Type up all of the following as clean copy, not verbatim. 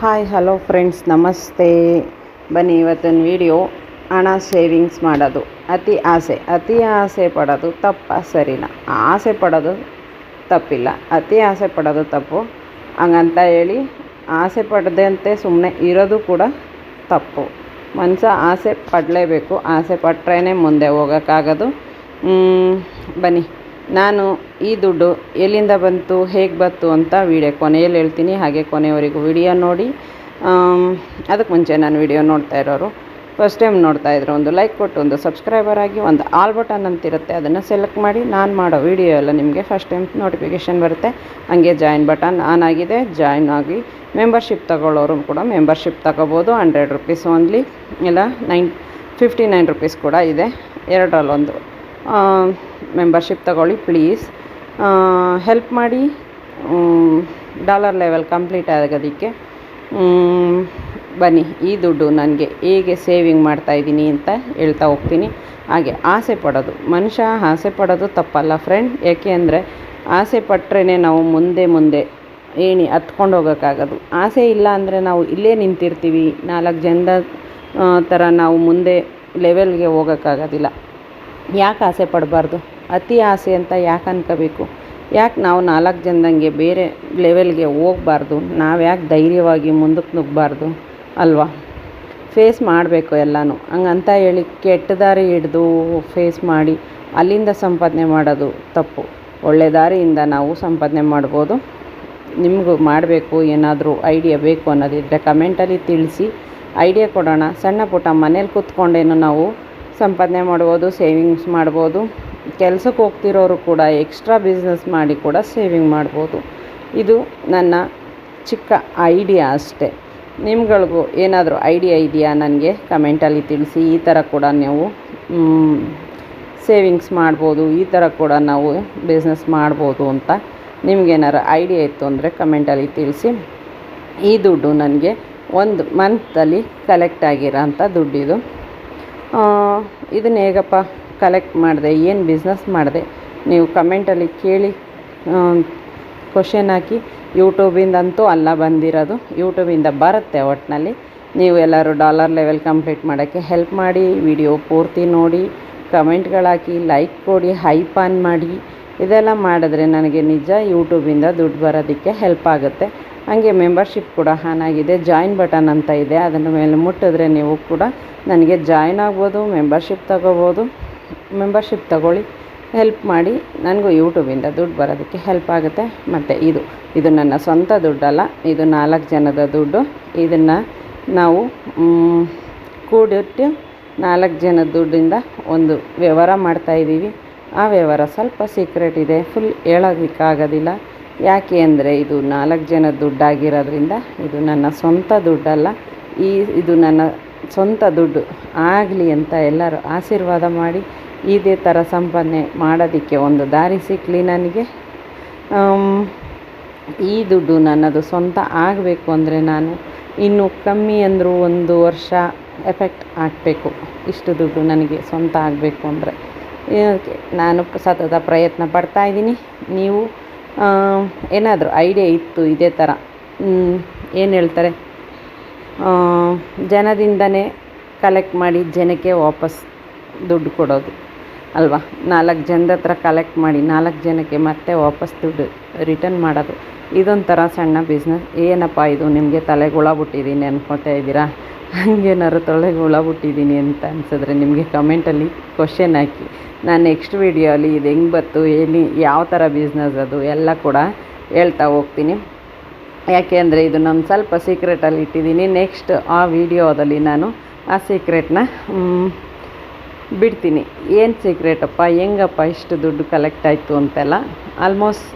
Hi hello friends, ನಮಸ್ತೆ. ಬನ್ನಿ ಇವತ್ತಿನ ವಿಡಿಯೋ ಹಣ ಸೇವಿಂಗ್ಸ್ ಮಾಡೋದು. ಅತಿ ಆಸೆ ಪಡೋದು ತಪ್ಪ ಸರಿನಾ? ಆಸೆ ಪಡೋದು ತಪ್ಪಿಲ್ಲ, ಅತಿ ಆಸೆ ಪಡೋದು ತಪ್ಪು. ಹಂಗಂತ ಹೇಳಿ ಆಸೆ ಪಡದಂತೆ ಸುಮ್ಮನೆ ಇರೋದು ಕೂಡ ತಪ್ಪು. ಮನುಷ್ಯ ಆಸೆ ಪಡಲೇಬೇಕು, ಆಸೆ ಪಟ್ರೇ ಮುಂದೆ ಹೋಗೋಕ್ಕಾಗೋದು. ಬನ್ನಿ, ನಾನು ಈ ದುಡ್ಡು ಎಲ್ಲಿಂದ ಬಂತು, ಹೇಗೆ ಬಂತು ಅಂತ ವಿಡಿಯೋ ಕೊನೆಯಲ್ಲಿ ಹೇಳ್ತೀನಿ. ಹಾಗೆ ಕೊನೆಯವರೆಗೂ ವಿಡಿಯೋ ನೋಡಿ. ಅದಕ್ಕೆ ಮುಂಚೆ ನಾನು ವಿಡಿಯೋ ನೋಡ್ತಾ ಇರೋರು ಫಸ್ಟ್ ಟೈಮ್ ನೋಡ್ತಾ ಇದ್ರು, ಒಂದು ಲೈಕ್ ಕೊಟ್ಟು ಒಂದು ಸಬ್ಸ್ಕ್ರೈಬರ್ ಆಗಿ, ಒಂದು ಆಲ್ ಬಟನ್ ಅಂತಿರುತ್ತೆ ಅದನ್ನು ಸೆಲೆಕ್ಟ್ ಮಾಡಿ. ನಾನು ಮಾಡೋ ವಿಡಿಯೋ ಎಲ್ಲ ನಿಮಗೆ ಫಸ್ಟ್ ಟೈಮ್ ನೋಟಿಫಿಕೇಷನ್ ಬರುತ್ತೆ. ಹಾಗೆ ಜಾಯಿನ್ ಬಟನ್ ಆನ್ ಆಗಿದೆ, ಜಾಯಿನ್ ಆಗಿ. ಮೆಂಬರ್ಶಿಪ್ ತಗೊಳ್ಳೋರು ಕೂಡ ಮೆಂಬರ್ಶಿಪ್ ತಗೋಬೋದು. 100 ರೂಪೀಸ್ ಓನ್ಲಿ, ಇಲ್ಲ 59 ರೂಪೀಸ್ ಕೂಡ ಇದೆ. ಎರಡರಲ್ಲೊಂದು ಮೆಂಬರ್ಶಿಪ್ ತಗೊಳ್ಳಿ ಪ್ಲೀಸ್. ಹೆಲ್ಪ್ ಮಾಡಿ ಡಾಲರ್ ಲೆವೆಲ್ ಕಂಪ್ಲೀಟ್ ಆಗೋದಕ್ಕೆ. ಬನ್ನಿ, ಈ ದುಡ್ಡು ನನಗೆ ಹೇಗೆ ಸೇವಿಂಗ್ ಮಾಡ್ತಾಯಿದ್ದೀನಿ ಅಂತ ಹೇಳ್ತಾ ಹೋಗ್ತೀನಿ. ಹಾಗೆ ಆಸೆ ಪಡೋದು, ಮನುಷ್ಯ ಆಸೆ ಪಡೋದು ತಪ್ಪಲ್ಲ ಫ್ರೆಂಡ್. ಏಕೆ ಅಂದರೆ ಆಸೆ ಪಟ್ಟರೆ ನಾವು ಮುಂದೆ ಏಣಿ ಹತ್ಕೊಂಡು ಹೋಗೋಕ್ಕಾಗೋದು. ಆಸೆ ಇಲ್ಲ ಅಂದರೆ ನಾವು ಇಲ್ಲೇ ನಿಂತಿರ್ತೀವಿ. 4 ಜನದ ಥರ ನಾವು ಮುಂದೆ ಲೆವೆಲ್ಗೆ ಹೋಗೋಕ್ಕಾಗೋದಿಲ್ಲ. ಯಾಕೆ ಆಸೆ ಪಡಬಾರ್ದು? ಅತಿ ಆಸೆ ಅಂತ ಯಾಕೆ ಅನ್ಕೋಬೇಕು? ಯಾಕೆ ನಾವು 4 ಜನದಂಗೆ ಬೇರೆ ಲೆವೆಲ್ಗೆ ಹೋಗಬಾರ್ದು? ನಾವು ಯಾಕೆ ಧೈರ್ಯವಾಗಿ ಮುಂದಕ್ಕೆ ನುಗ್ಗಬಾರ್ದು ಅಲ್ವಾ? ಫೇಸ್ ಮಾಡಬೇಕು ಎಲ್ಲನೂ. ಹಂಗಂತ ಹೇಳಿ ಕೆಟ್ಟ ದಾರಿ ಹಿಡಿದು ಫೇಸ್ ಮಾಡಿ ಅಲ್ಲಿಂದ ಸಂಪಾದನೆ ಮಾಡೋದು ತಪ್ಪು. ಒಳ್ಳೆ ದಾರಿಯಿಂದ ನಾವು ಸಂಪಾದನೆ ಮಾಡ್ಬೋದು. ನಿಮಗೂ ಮಾಡಬೇಕು, ಏನಾದರೂ ಐಡಿಯಾ ಬೇಕು ಅನ್ನೋದಿದ್ದರೆ ಕಮೆಂಟಲ್ಲಿ ತಿಳಿಸಿ, ಐಡಿಯಾ ಕೊಡೋಣ. ಸಣ್ಣ ಪುಟ್ಟ ಮನೇಲಿ ಕೂತ್ಕೊಂಡೇನು ನಾವು ಸಂಪಾದನೆ ಮಾಡ್ಬೋದು, ಸೇವಿಂಗ್ಸ್ ಮಾಡ್ಬೋದು. ಕೆಲಸಕ್ಕೆ ಹೋಗ್ತಿರೋರು ಕೂಡ ಎಕ್ಸ್ಟ್ರಾ ಬಿಸ್ನೆಸ್ ಮಾಡಿ ಕೂಡ ಸೇವಿಂಗ್ ಮಾಡ್ಬೋದು. ಇದು ನನ್ನ ಚಿಕ್ಕ ಐಡಿಯಾ ಅಷ್ಟೇ. ನಿಮ್ಗಳಿಗೂ ಏನಾದರೂ ಐಡಿಯಾ ಇದೆಯಾ ನನಗೆ ಕಮೆಂಟಲ್ಲಿ ತಿಳಿಸಿ. ಈ ಥರ ಕೂಡ ನೀವು ಸೇವಿಂಗ್ಸ್ ಮಾಡ್ಬೋದು, ಈ ಥರ ಕೂಡ ನಾವು ಬಿಸ್ನೆಸ್ ಮಾಡ್ಬೋದು ಅಂತ ನಿಮಗೇನಾರು ಐಡಿಯಾ ಇತ್ತು ಅಂದರೆ ಕಮೆಂಟಲ್ಲಿ ತಿಳಿಸಿ. ಈ ದುಡ್ಡು ನನಗೆ 1 ಮಂತಲ್ಲಿ ಕಲೆಕ್ಟ್ ಆಗಿರೋ ಅಂಥ ದುಡ್ಡಿದು. ಇದನ್ನು ಹೇಗಪ್ಪ ಕಲೆಕ್ಟ್ ಮಾಡಿದೆ, ಏನು ಬಿಸ್ನೆಸ್ ಮಾಡಿದೆ, ನೀವು ಕಮೆಂಟಲ್ಲಿ ಕೇಳಿ. ಕ್ವಶನ್ ಹಾಕಿ. ಯೂಟ್ಯೂಬಿಂದಂತೂ ಅಲ್ಲ ಬಂದಿರೋದು, ಯೂಟ್ಯೂಬಿಂದ ಬರುತ್ತೆ ಒಟ್ಟಿನಲ್ಲಿ. ನೀವು ಎಲ್ಲರೂ ಡಾಲರ್ ಲೆವೆಲ್ ಕಂಪ್ಲೀಟ್ ಮಾಡೋಕ್ಕೆ ಹೆಲ್ಪ್ ಮಾಡಿ. ವಿಡಿಯೋ ಪೂರ್ತಿ ನೋಡಿ, ಕಮೆಂಟ್ಗಳಾಕಿ, ಲೈಕ್ ಕೊಡಿ, ಹೈಪ್ ಆನ್ ಮಾಡಿ. ಇದೆಲ್ಲ ಮಾಡಿದ್ರೆ ನನಗೆ ನಿಜ ಯೂಟ್ಯೂಬಿಂದ ದುಡ್ಡು ಬರೋದಕ್ಕೆ ಹೆಲ್ಪ್ ಆಗುತ್ತೆ. ಹಾಗೆ ಮೆಂಬರ್ಶಿಪ್ ಕೂಡ ಆನ್ ಆಗಿದೆ, ಜಾಯಿನ್ ಬಟನ್ ಅಂತ ಇದೆ, ಅದನ್ನು ಮೇಲೆ ಮುಟ್ಟಿದ್ರೆ ನೀವು ಕೂಡ ನನಗೆ ಜಾಯಿನ್ ಆಗ್ಬೋದು, ಮೆಂಬರ್ಶಿಪ್ ತಗೋಬೋದು. ಮೆಂಬರ್ಶಿಪ್ ತಗೊಳ್ಳಿ, ಹೆಲ್ಪ್ ಮಾಡಿ. ನನಗೂ ಯೂಟ್ಯೂಬಿಂದ ದುಡ್ಡು ಬರೋದಕ್ಕೆ ಹೆಲ್ಪ್ ಆಗುತ್ತೆ. ಮತ್ತು ಇದು ನನ್ನ ಸ್ವಂತ ದುಡ್ಡಲ್ಲ, ಇದು 4 ಜನದ ದುಡ್ಡು. ಇದನ್ನು ನಾವು ಕೂಡಿಟ್ಟು 4 ಜನದ ದುಡ್ಡಿಂದ ಒಂದು ವ್ಯವಹಾರ ಮಾಡ್ತಾಯಿದ್ದೀವಿ. ಆ ವ್ಯವಹಾರ ಸ್ವಲ್ಪ ಸೀಕ್ರೆಟ್ ಇದೆ, ಫುಲ್ ಹೇಳೋದಕ್ಕಾಗೋದಿಲ್ಲ. ಯಾಕೆ ಅಂದರೆ ಇದು 4 ಜನದ ದುಡ್ಡಾಗಿರೋದ್ರಿಂದ ಇದು ನನ್ನ ಸ್ವಂತ ದುಡ್ಡಲ್ಲ. ಇದು ನನ್ನ ಸ್ವಂತ ದುಡ್ಡು ಆಗಲಿ ಅಂತ ಎಲ್ಲರೂ ಆಶೀರ್ವಾದ ಮಾಡಿ. ಇದೇ ಥರ ಸಂಪಾದನೆ ಮಾಡೋದಕ್ಕೆ ಒಂದು ದಾರಿ ಸಿಕ್ಕಲಿ ನನಗೆ. ಈ ದುಡ್ಡು ನನ್ನದು ಸ್ವಂತ ಆಗಬೇಕು ಅಂದರೆ ನಾನು ಇನ್ನೂ ಕಮ್ಮಿ ಅಂದರೂ 1 ವರ್ಷ ಎಫೆಕ್ಟ್ ಹಾಕಬೇಕು. ಇಷ್ಟು ದುಡ್ಡು ನನಗೆ ಸ್ವಂತ ಆಗಬೇಕು ಅಂದರೆ ನಾನು ಸತತ ಪ್ರಯತ್ನ ಪಡ್ತಾಯಿದ್ದೀನಿ. ನೀವು ಏನಾದರೂ ಐಡಿಯಾ ಇತ್ತು ಇದೇ ಥರ, ಏನು ಹೇಳ್ತಾರೆ, ಜನದಿಂದನೇ ಕಲೆಕ್ಟ್ ಮಾಡಿ ಜನಕ್ಕೆ ವಾಪಸ್ ದುಡ್ಡು ಕೊಡೋದು ಅಲ್ವಾ? 4 ಜನದ ಹತ್ರ ಕಲೆಕ್ಟ್ ಮಾಡಿ 4 ಜನಕ್ಕೆ ಮತ್ತೆ ವಾಪಸ್ ದುಡ್ಡು ರಿಟರ್ನ್ ಮಾಡೋದು. ಇದೊಂಥರ ಸಣ್ಣ ಬಿಸ್ನೆಸ್. ಏನಪ್ಪ ಇದು ನಿಮಗೆ ತಲೆಗೆ ಹುಳ ಬಿಟ್ಟಿದ್ದೀನಿ ಅನ್ಕೊತಾ ಇದ್ದೀರಾ? ಹಂಗೇನಾದ್ರು ತಲೆಗೆ ಹುಳ ಬಿಟ್ಟಿದ್ದೀನಿ ಅಂತ ಅನಿಸಿದ್ರೆ ನಿಮಗೆ ಕಮೆಂಟಲ್ಲಿ ಕ್ವಶನ್ ಹಾಕಿ. ನಾನು ನೆಕ್ಸ್ಟ್ ವೀಡಿಯೋಲಿ ಇದು ಹೆಂಗೆ ಬಂತು, ಯಾವ ಥರ ಬಿಸ್ನೆಸ್ ಅದು ಎಲ್ಲ ಕೂಡ ಹೇಳ್ತಾ ಹೋಗ್ತೀನಿ. ಯಾಕೆ ಅಂದರೆ ಇದು ನಾನು ಸ್ವಲ್ಪ ಸೀಕ್ರೆಟಲ್ಲಿ ಇಟ್ಟಿದ್ದೀನಿ. ನೆಕ್ಸ್ಟ್ ಆ ವಿಡಿಯೋದಲ್ಲಿ ನಾನು ಆ ಸೀಕ್ರೆಟ್ನ ಬಿಡ್ತೀನಿ. ಏನು ಸೀಕ್ರೆಟಪ್ಪ, ಹೆಂಗಪ್ಪ ಇಷ್ಟು ದುಡ್ಡು ಕಲೆಕ್ಟ್ ಆಯಿತು ಅಂತೆಲ್ಲ ಆಲ್ಮೋಸ್ಟ್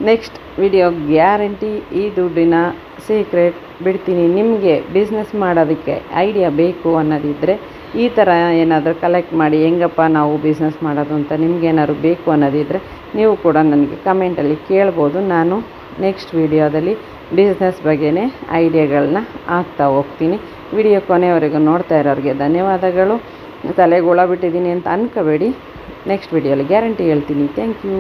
ನೆಕ್ಸ್ಟ್ ವಿಡಿಯೋ ಗ್ಯಾರಂಟಿ ಈ ದುಡ್ಡಿನ ಸೀಕ್ರೆಟ್ ಬಿಡ್ತೀನಿ. ನಿಮಗೆ ಬಿಸ್ನೆಸ್ ಮಾಡೋದಕ್ಕೆ ಐಡಿಯಾ ಬೇಕು ಅನ್ನೋದಿದ್ದರೆ ಈ ಥರ ಏನಾದರೂ ಕಲೆಕ್ಟ್ ಮಾಡಿ ಹೆಂಗಪ್ಪ ನಾವು ಬಿಸ್ನೆಸ್ ಮಾಡೋದು ಅಂತ ನಿಮಗೇನಾದ್ರು ಬೇಕು ಅನ್ನೋದಿದ್ದರೆ ನೀವು ಕೂಡ ನನಗೆ ಕಮೆಂಟಲ್ಲಿ ಕೇಳ್ಬೋದು. ನಾನು ನೆಕ್ಸ್ಟ್ ವಿಡಿಯೋದಲ್ಲಿ ಬಿಸ್ನೆಸ್ ಬಗ್ಗೆನೇ ಐಡಿಯಾಗಳನ್ನ ಹಾಕ್ತಾ ಹೋಗ್ತೀನಿ. ವಿಡಿಯೋ ಕೊನೆಯವರೆಗೂ ನೋಡ್ತಾ ಇರೋರಿಗೆ ಧನ್ಯವಾದಗಳು. ತಲೆಗೆ ಹುಳ ಬಿಟ್ಟಿದ್ದೀನಿ ಅಂತ ಅನ್ಕೋಬೇಡಿ. ನೆಕ್ಸ್ಟ್ ವಿಡಿಯೋಲಿ ಗ್ಯಾರಂಟಿ ಹೇಳ್ತೀನಿ. Thank you.